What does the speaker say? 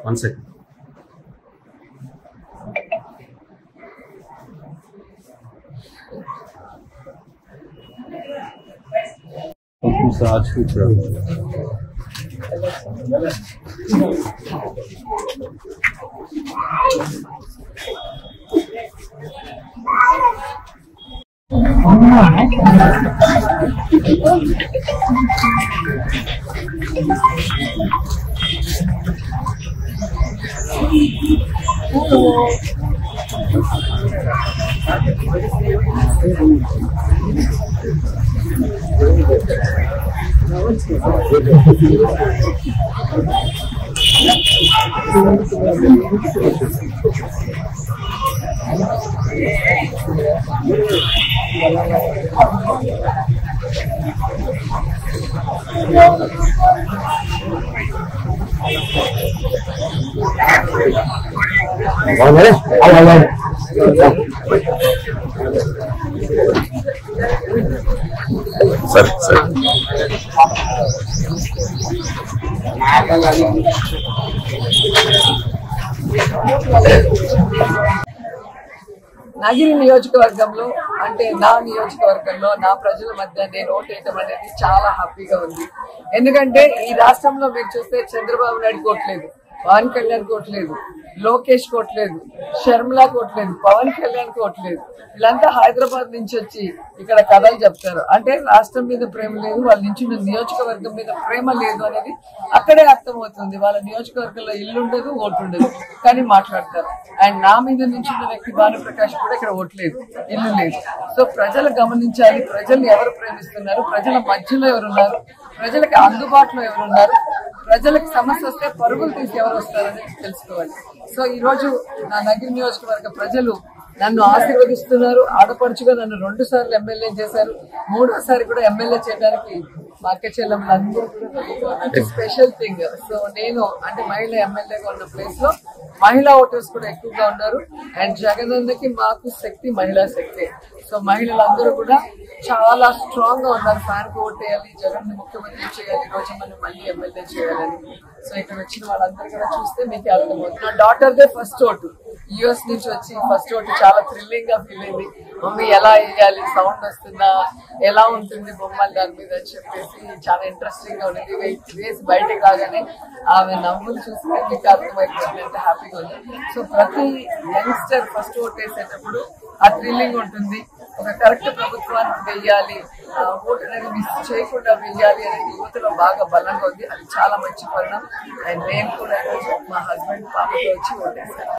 One second. Massage Sir. Nagari నియోజకవర్గంలో అంటే నా నియోజకవర్గంలో నా ప్రజల మధ్య నేను ఓటేయటం అనేది చాలా హ్యాపీగా ఉంది. ఎందుకంటే ఈ రాష్ట్రంలో మీరు చూస్తే చంద్రబాబు నాయుడు కోట్లేదు, పవన్ కళ్యాణ్ కోట్లేదు, లోకేష్ కోట్లేదు, షర్మిలా కోట్లేదు, పవన్ కళ్యాణ్ కోట్లేదు. వీళ్ళంతా హైదరాబాద్ నుంచి వచ్చి ఇక్కడ కథలు చెప్తారు. అంటే రాష్ట్రం మీద ప్రేమ లేదు, వాళ్ళ నుంచి నియోజకవర్గం మీద ప్రేమ లేదు అనేది అక్కడే అర్థమవుతుంది. వాళ్ళ నియోజకవర్గంలో ఇల్లు ఉండదు, ఓటు ఉండదు, కానీ మాట్లాడతారు. అండ్ నా మీద నుంచి వ్యక్తి భానుప్రకాష్ కూడా ఇక్కడ ఓటు లేదు, ఇల్లు లేదు. సో ప్రజలు గమనించాలి, ప్రజలు ఎవరు ప్రేమిస్తున్నారు, ప్రజల మధ్యలో ఎవరున్నారు, ప్రజలకు అందుబాటులో ఎవరున్నారు, ప్రజలకు సమస్య వస్తే పరుగులు తీసి ఎవరు వస్తారని తెలుసుకోవాలి. సో ఈ రోజు నా నగిరి నియోజకవర్గ ప్రజలు నన్ను ఆశీర్వదిస్తున్నారు. ఆడపడుచుగా నన్ను 2 సార్లు ఎమ్మెల్యే చేశారు, 3వసారి కూడా ఎమ్మెల్యే చేయడానికి మా అక్క చెల్లెమ్మలందరూ కూడా స్పెషల్ థింగ్. సో నేను అంటే మహిళా ఎమ్మెల్యేగా ఉన్న ప్లేస్ లో మహిళా ఓటర్స్ కూడా ఎక్కువగా ఉన్నారు. అండ్ జగనన్నకి మాకు శక్తి మహిళా శక్తి. సో మహిళలందరూ కూడా చాలా స్ట్రాంగ్ గా ఉన్నారు. ఫ్యాన్ ఓట్ వేయాలి, జగన్ ని ముఖ్యమంత్రి చేయాలి, రోజు మనం మళ్ళీ ఎమ్మెల్యే చేయాలని. సో ఇక్కడ వచ్చిన వాళ్ళందరూ కూడా చూస్తే మీకు అర్థమవుతుంది. నా daughter they first vote, US నుంచి వచ్చి ఫస్ట్ ఓటు చాలా థ్రిల్లింగ్ గా ఫీల్ అయింది. మమ్మీ ఎలా వేయాలి, సౌండ్ వస్తుందా, ఎలా ఉంటుంది బొమ్మలు దాని మీద అని చెప్పేసి చాలా ఇంట్రెస్టింగ్ గా ఉంది. వేసి బయటకు రాగానే ఆమె నవ్వులు చూస్తే మీకు అర్థమైపోతుంది, ఎంత హ్యాపీగా ఉంది. సో ప్రతి యంగ్స్టర్ ఫస్ట్ ఓట్ వేసేటప్పుడు ఆ థ్రిల్లింగ్ ఉంటుంది. ఒక కరెక్ట్ ప్రభుత్వానికి వెయ్యాలి, ఓటు అనేది మిస్ చేయకుండా వెయ్యాలి అనేది యువతలో బాగా బలంగా ఉంది. అది చాలా మంచి పరిణామం. అండ్ నేను కూడా మా హస్బెండ్ పాపతో వచ్చి ఓటేస్తాను.